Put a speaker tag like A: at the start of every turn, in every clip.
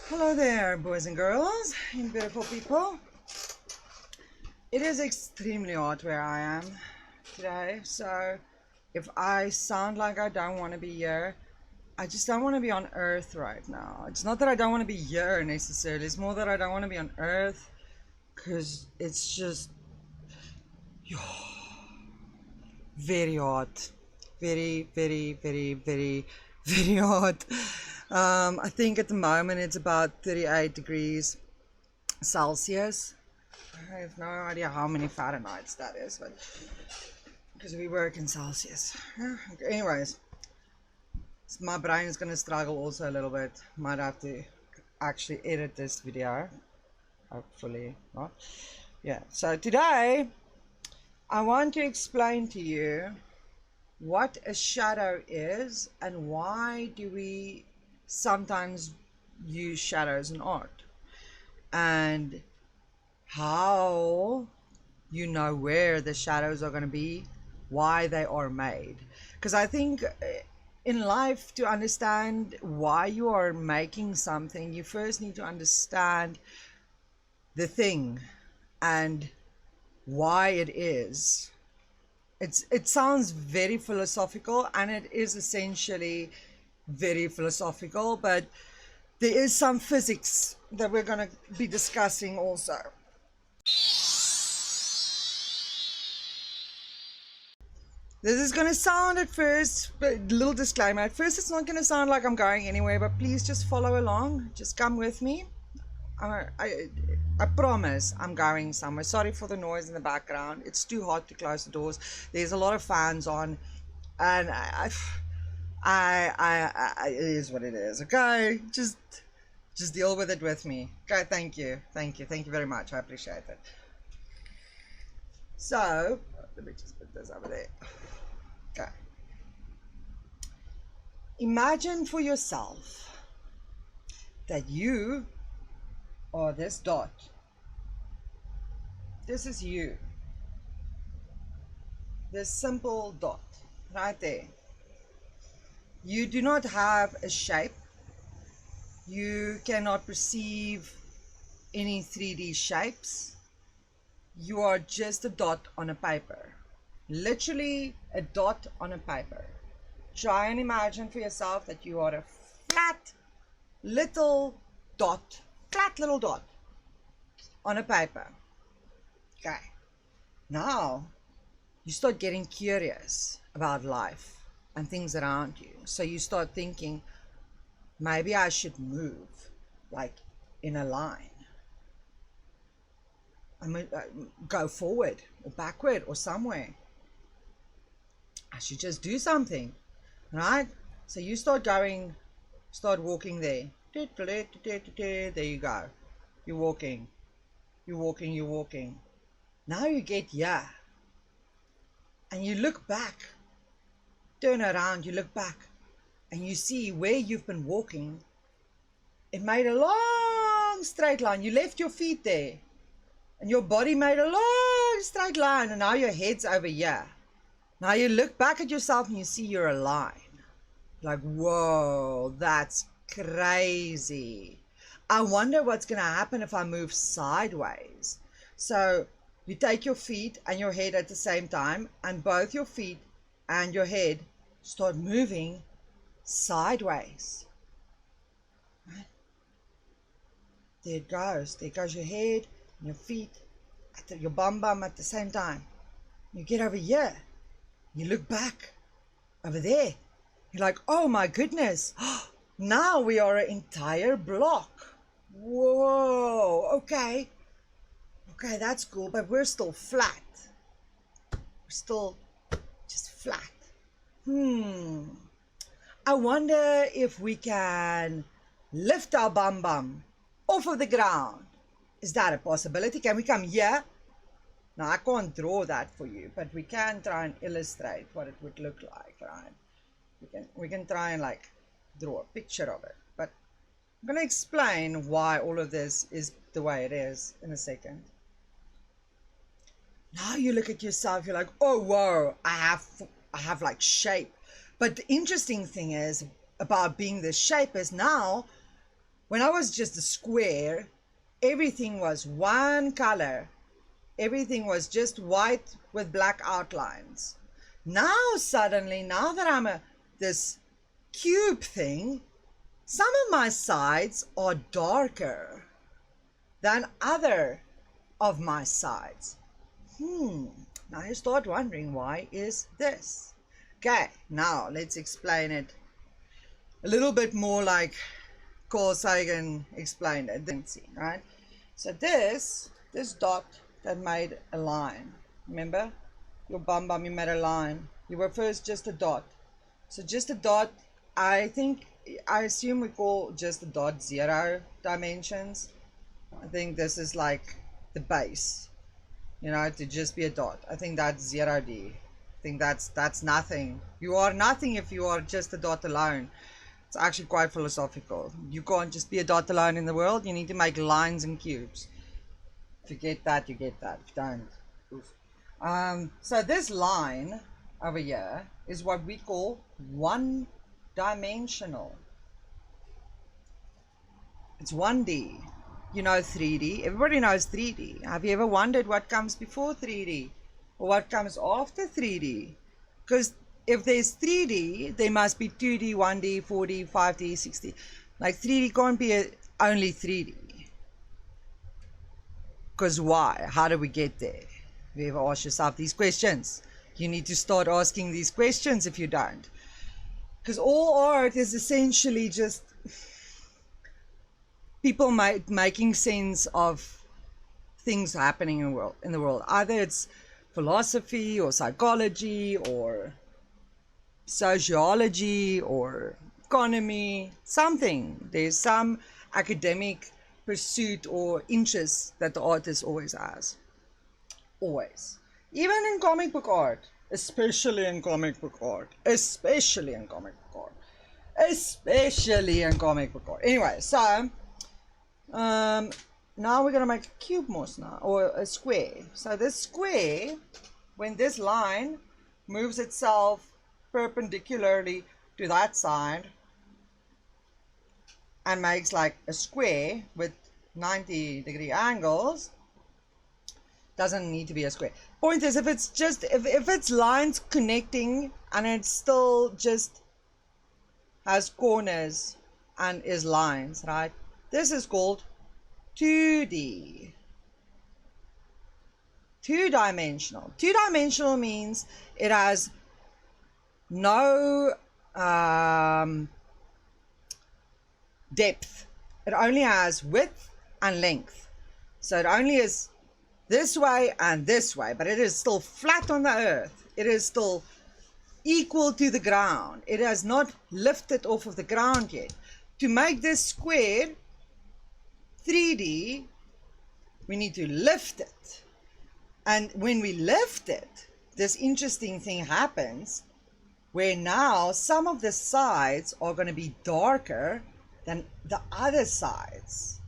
A: Hello there, boys and girls and beautiful people. It is extremely hot where I am today, so if I sound like I don't want to be here, I just don't want to be on Earth right now. It's not that I don't want to be here necessarily, it's more that I don't want to be on Earth because it's just very hot. Very, very, very, very, very hot. I think at the moment it's about 38 degrees Celsius. I have no idea how many Fahrenheit that is, but because we work in Celsius. Okay, anyways, my brain is going to struggle also a little bit. Might have to actually edit this video. Hopefully not. Yeah, so today I want to explain to you what a shadow is and why do we sometimes use shadows in art, and how you know where the shadows are going to be, why they are made. Because I think in life, to understand why you are making something, you first need to understand the thing and why it is. It sounds very philosophical, and it is essentially very philosophical, but there is some physics that we're going to be discussing also. This is going to sound at first, a little disclaimer, at first it's not going to sound like I'm going anywhere, but please just follow along, just come with me. I promise I'm going somewhere. Sorry for the noise in the background. It's too hot to close the doors. There's a lot of fans on, and it is what it is. Okay, just deal with it with me. Okay, thank you very much. I appreciate it. So let me just put this over there. Okay. Imagine for yourself that you are this dot. This is you. This simple dot right there. You do not have a shape. You cannot perceive any 3D shapes. You are just a dot on a paper. Literally a dot on a paper. Try and imagine for yourself that you are a flat little dot on a paper. Okay. Now you start getting curious about life and things around you. So you start thinking, maybe I should move like in a line. I mean, go forward or backward or somewhere. I should just do something, right? So you start walking there. There you go. You're walking. Now you get here. And you look back. Turn around, you look back. And you see where you've been walking. It made a long straight line. You left your feet there. And your body made a long straight line. And now your head's over here. Now you look back at yourself and you see you're a line. Like, whoa, that's crazy. I wonder what's going to happen if I move sideways. So you take your feet and your head at the same time, and both your feet and your head start moving sideways. Right? There it goes. There goes your head and your feet, your bum at the same time. You get over here. You look back over there. You're like, oh my goodness. Now we are an entire block. Whoa. Okay, that's cool, but we're still flat. We're still just flat. I wonder if we can lift our bum off of the ground. Is that a possibility? Can we come here? Now, I can't draw that for you, but we can try and illustrate what it would look like, right? We can try and like draw a picture of it, but I'm going to explain why all of this is the way it is in a second. Now you look at yourself, you're like, oh, whoa, I have like shape. But the interesting thing is about being this shape is now When I was just a square, everything was one color. Everything was just white with black outlines. Now suddenly, now that I'm this cube thing, some of my sides are darker than other of my sides. Now you start wondering, why is this? Okay, now let's explain it a little bit more like Carl Sagan explained it, right? So this dot that made a line. Remember? Your bum you made a line. You were first just a dot. So just a dot, I assume we call just a dot 0 dimensions. I think this is like the base, to just be a dot. I think that's 0D. I think that's nothing. You are nothing if you are just a dot alone. It's actually quite philosophical. You can't just be a dot alone in the world. You need to make lines and cubes. If you get that, you get that. If you don't, oof. So this line over here is what we call one-dimensional. It's 1D. You know 3D. Everybody knows 3D. Have you ever wondered what comes before 3D? Or what comes after 3D? Because if there's 3D, there must be 2D, 1D, 4D, 5D, 6D. Like 3D can't be only 3D. Because why? How do we get there? Have you ever asked yourself these questions? You need to start asking these questions if you don't. Because all art is essentially just people making sense of things happening in the world. Either it's philosophy or psychology or sociology or economy, something. There's some academic pursuit or interest that the artist always has. Always. Even in comic book art. Especially in comic book art. Anyway, so now we're going to make a cube most now, or a square. So this square, when this line moves itself perpendicularly to that side and makes like a square with 90-degree angles, doesn't need to be a square. Point is, if it's lines connecting and it still just has corners and is lines, right? This is called 2D. Two-dimensional. Two-dimensional means it has no depth. It only has width and length. So it only is this way and this way, but it is still flat on the earth. It is still equal to the ground. It has not lifted off of the ground yet. To make this square 3D, we need to lift it. And when we lift it, this interesting thing happens where now some of the sides are going to be darker than the other sides.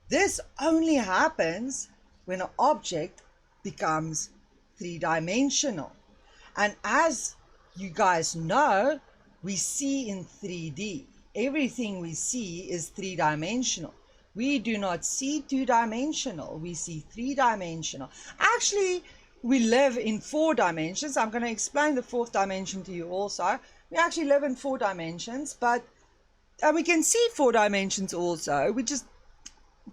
A: This only happens when an object becomes three-dimensional. And as you guys know, we see in 3D. Everything we see is three-dimensional. We do not see two-dimensional. We see three-dimensional. Actually, we live in 4 dimensions. I'm going to explain the 4th dimension to you also. We actually live in 4 dimensions, but we can see 4 dimensions also. We just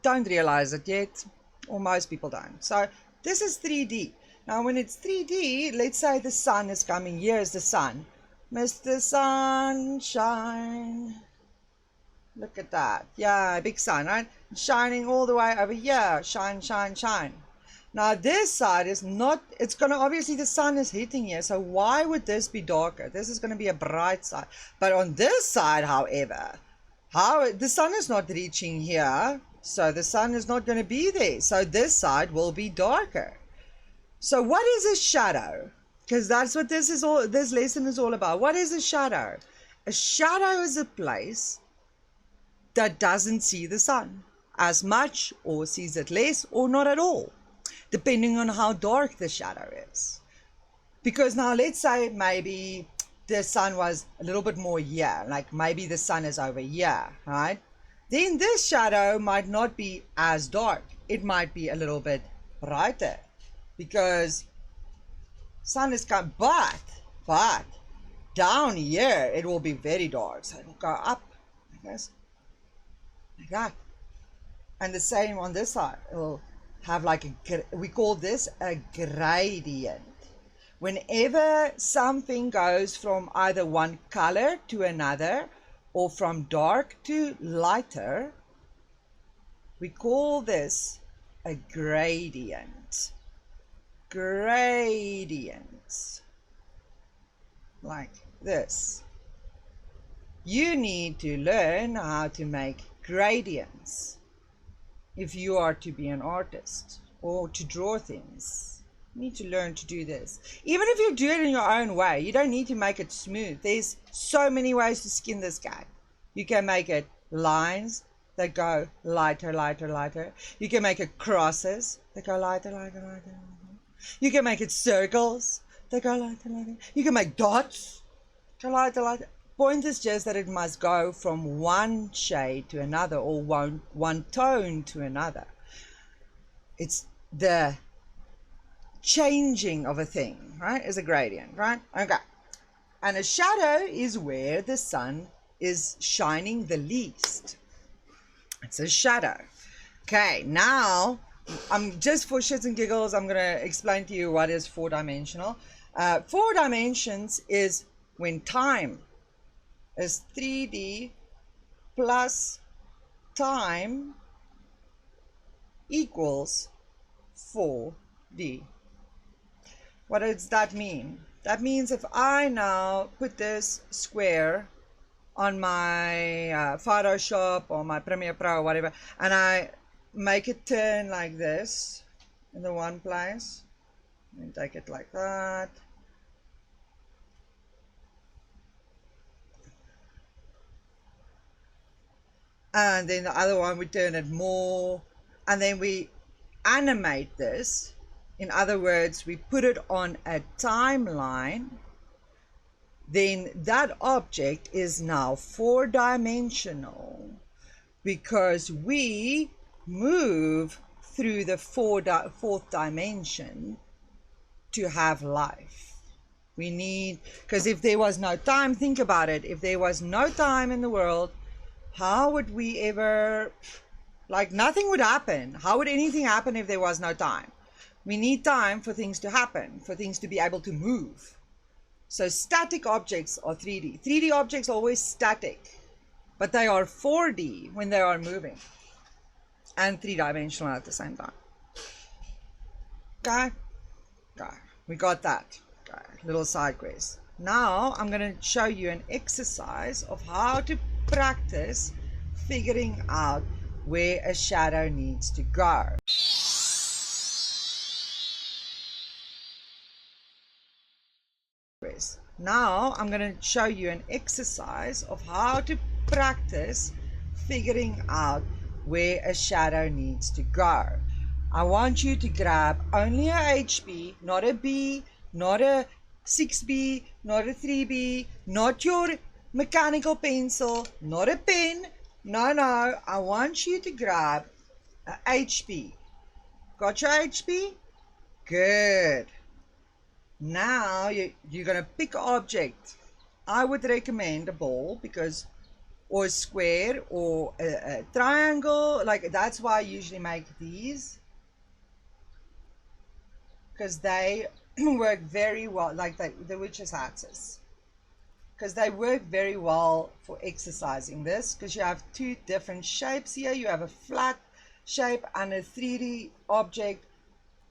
A: don't realize it yet, or most people don't. So this is 3D. Now when it's 3D, let's say the sun is coming. Here's the sun. Mr. Sunshine. Look at that. Yeah, big sun, right? Shining all the way over here. Shine, shine, shine. Now this side is not, it's going to, obviously the sun is hitting here. So why would this be darker? This is going to be a bright side. But on this side, however, the sun is not reaching here. So the sun is not going to be there. So this side will be darker. So what is a shadow? Because that's what this lesson is all about. What is a shadow? A shadow is a place that doesn't see the sun as much, or sees it less, or not at all, depending on how dark the shadow is. Because now let's say maybe the sun was a little bit more here, like maybe the sun is over here, right? then this shadow might not be as dark. It might be a little bit brighter because sun is coming, but down here it will be very dark. So it will go up like this, like that. And the same on this side. It will have like we call this a gradient. Whenever something goes from either one color to another or from dark to lighter, we call this a gradient. Gradients. Like this. You need to learn how to make gradients if you are to be an artist or to draw things. You need to learn to do this. Even if you do it in your own way, you don't need to make it smooth. There's so many ways to skin this cat. You can make it lines that go lighter, lighter, lighter. You can make it crosses that go lighter, lighter, lighter, lighter. You can make it circles that go lighter, lighter. You can make dots that go lighter, lighter. Point is just that it must go from one shade to another or one tone to another. It's the changing of a thing, right? Is a gradient, right? Okay. And a shadow is where the sun is shining the least. It's a shadow. Okay, now I'm just for shits and giggles, I'm going to explain to you what is four-dimensional. 4 dimensions is when time is 3D plus time equals 4D. What does that mean? That means if I now put this square on my Photoshop or my Premiere Pro or whatever, and I make it turn like this in the one place, and take it like that, and then the other one we turn it more, and then we animate this. In other words, we put it on a timeline. Then that object is now 4-dimensional because we move through the fourth dimension to have life. We need, because if there was no time, think about it, if there was no time in the world, how would we ever, like nothing would happen. How would anything happen if there was no time? We need time for things to happen, for things to be able to move. So static objects are 3D. 3D objects are always static, but they are 4D when they are moving and 3-dimensional at the same time. Okay? Okay. We got that. Okay. Little side quest. Now I'm going to show you an exercise of how to practice figuring out where a shadow needs to go. Now I'm going to show you an exercise of how to practice figuring out where a shadow needs to go. I want you to grab only a HB, not a B, not a 6B, not a 3B, not your mechanical pencil, not a pen. No, I want you to grab a HB. Got your HB? Good. Now you're going to pick an object. I would recommend a ball because, or a square or a triangle. Like that's why I usually make these, because they work very well, like the witch's hats, because they work very well for exercising this, because you have two different shapes here. You have a flat shape and a 3D object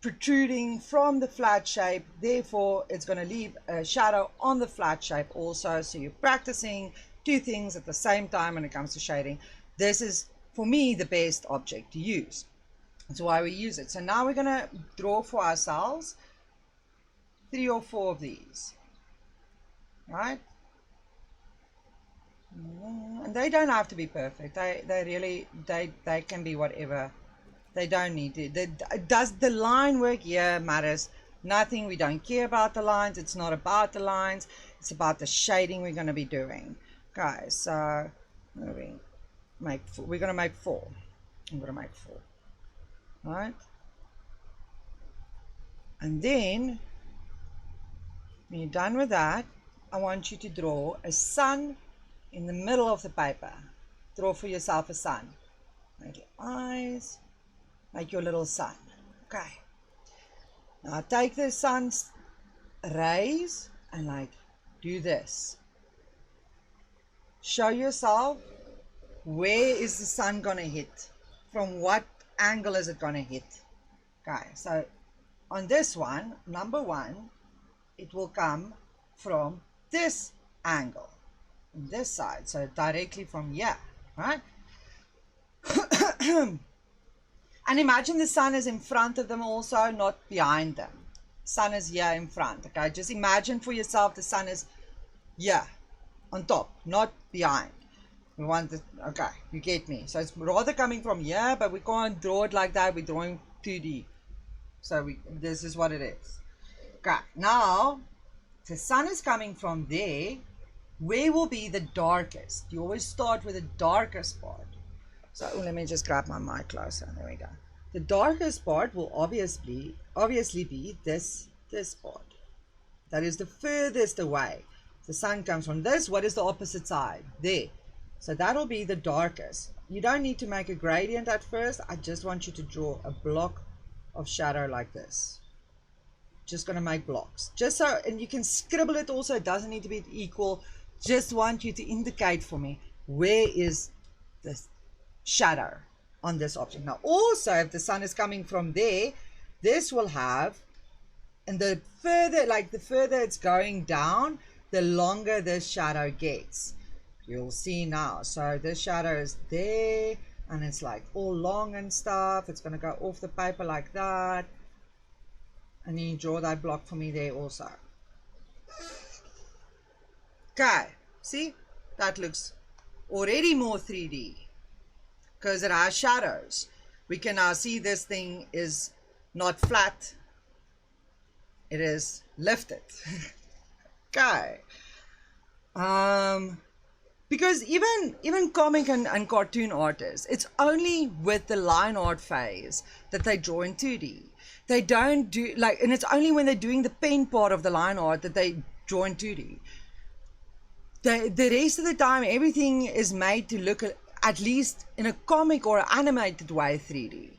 A: protruding from the flat shape, therefore it's going to leave a shadow on the flat shape also. So you're practicing two things at the same time when it comes to shading. This is, for me, the best object to use. That's why we use it. So now we're going to draw for ourselves 3 or 4 of these, right? And they don't have to be perfect. They can be whatever. They don't need to. Does the line work? Yeah, matters nothing. We don't care about the lines. It's not about the lines. It's about the shading we're going to be doing. Okay, so moving we're going to make 4. I'm going to make 4. Right? And then, when you're done with that, I want you to draw a sun in the middle of the paper. Draw for yourself a sun. Make your eyes, make your little sun. Okay. Now take the sun's rays and like do this. Show yourself where is the sun gonna hit. From what angle is it gonna hit? Okay, so on this one, number 1, it will come from this angle, on this side, so directly from here, right? And imagine the sun is in front of them also, not behind them. Sun is here in front, okay? Just imagine for yourself the sun is here, on top, not behind. We want the, okay, you get me. So it's rather coming from here, but we can't draw it like that. We're drawing 2D. So this is what it is. Okay, now the sun is coming from there. Where will be the darkest? You always start with the darkest part. So let me just grab my mic closer. There we go. The darkest part will obviously be this part. That is the furthest away. The sun comes from this. What is the opposite side? There. So that'll be the darkest. You don't need to make a gradient at first. I just want you to draw a block of shadow like this. Just going to make blocks. Just so, and you can scribble it also. It doesn't need to be equal. Just want you to indicate for me where is the shadow on this object. Now also, if the sun is coming from there, this will have, and the further it's going down, the longer this shadow gets. You'll see now. So this shadow is there and it's like all long and stuff. It's going to go off the paper like that. And then you draw that block for me there also. Okay, see, that looks already more 3D because it has shadows. We can now see this thing is not flat, it is lifted. Okay. Because even comic and cartoon artists, it's only with the line art phase that they draw in 2D. They don't do, like, and it's only when they're doing the pen part of the line art that they draw in 2D. The rest of the time, everything is made to look, at least in a comic or animated way, 3D.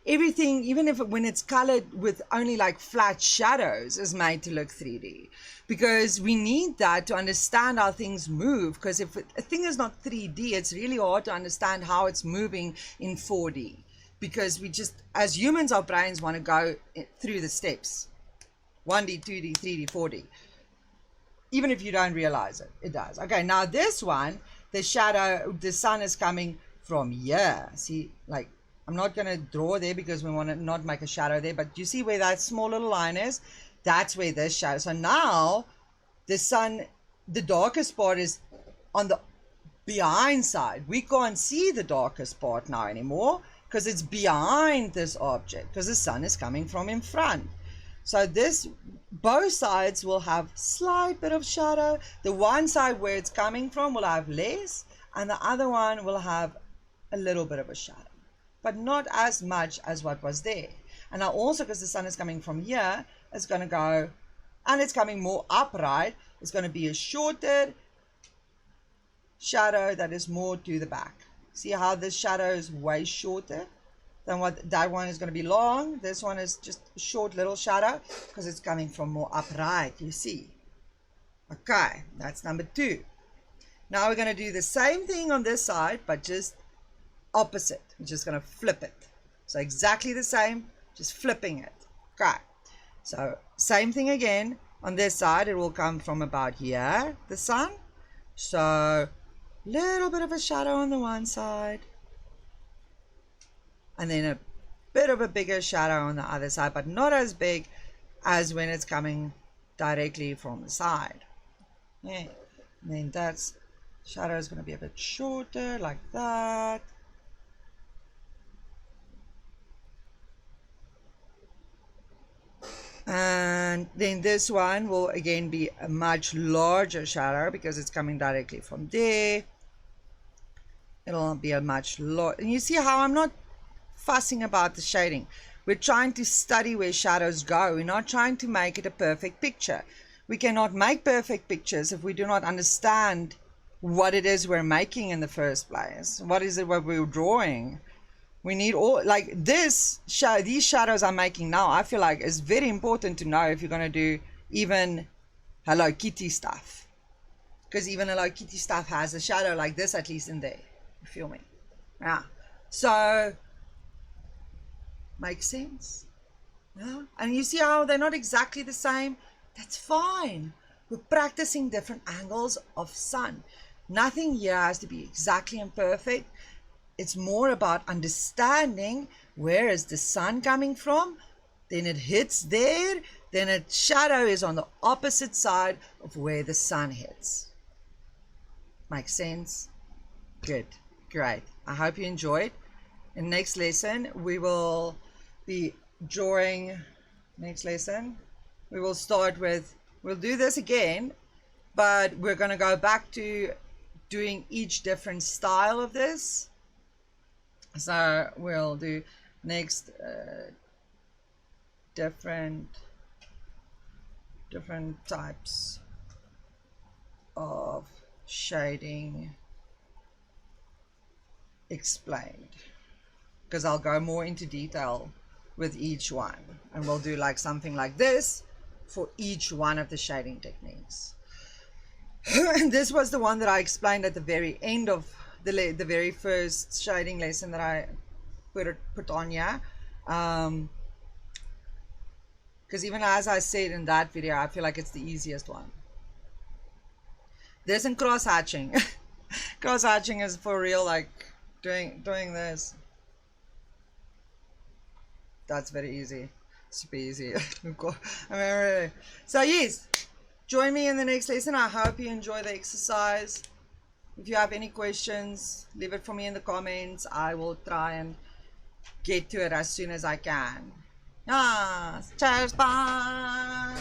A: Everything, even if when it's colored with only like flat shadows, is made to look 3D. Because we need that to understand how things move. Because if a thing is not 3D, it's really hard to understand how it's moving in 4D. Because we just, as humans, our brains want to go through the steps. 1D, 2D, 3D, 4D. Even if you don't realize it, it does. Okay, now this one, the shadow, the sun is coming from here. See, like, I'm not going to draw there because we want to not make a shadow there. But you see where that small little line is? That's where this shadow. So now the sun, the darkest part is on the behind side. We can't see the darkest part now anymore because it's behind this object because the sun is coming from in front. So this, both sides will have slight bit of shadow. The one side where it's coming from will have less, and the other one will have a little bit of a shadow, but not as much as what was there. And now also, because the sun is coming from here, it's going to go, and it's coming more upright, it's going to be a shorter shadow that is more to the back. See how this shadow is way shorter than what that one is going to be long. This one is just a short little shadow because it's coming from more upright, you see. Okay, that's number 2. Now we're going to do the same thing on this side, but just opposite. We're just going to flip it. So exactly the same, just flipping it. Okay, so same thing again. On this side, it will come from about here, the sun. So little bit of a shadow on the one side, and then a bit of a bigger shadow on the other side, but not as big as when it's coming directly from the side. Yeah. And then that's shadow is going to be a bit shorter, like that. And then this one will again be a much larger shadow because it's coming directly from there. it'll be a much lower. And you see how I'm not fussing about the shading. We're trying to study where shadows go. We're not trying to make it a perfect picture. We cannot make perfect pictures if we do not understand what it is we're making in the first place. What is it what we're drawing? We need all, like this these shadows I'm making now, I feel like is very important to know if you're going to do even Hello Kitty stuff. Because even Hello Kitty stuff has a shadow like this, at least in there. You feel me? Yeah. So, makes sense? Yeah. And you see how they're not exactly the same? That's fine. We're practicing different angles of sun. Nothing here has to be exactly and perfect. It's more about understanding where is the sun coming from, then it hits there, then its shadow is on the opposite side of where the sun hits. Makes sense? Good. Great. I hope you enjoyed. In next lesson, we will be drawing. Next lesson, we will start with, we'll do this again, but we're going to go back to doing each different style of this. So we'll do next different types of shading explained, because I'll go more into detail with each one, and we'll do like something like this for each one of the shading techniques. And this was the one that I explained at the very end of the very first shading lesson that I put on here, because even as I said in that video, I feel like it's the easiest one. This and cross hatching. Cross hatching is for real, like doing this. That's very easy, super easy. So yes, join me in the next lesson. I hope you enjoy the exercise. If you have any questions, leave it for me in the comments. I will try and get to it as soon as I can. Cheers, bye.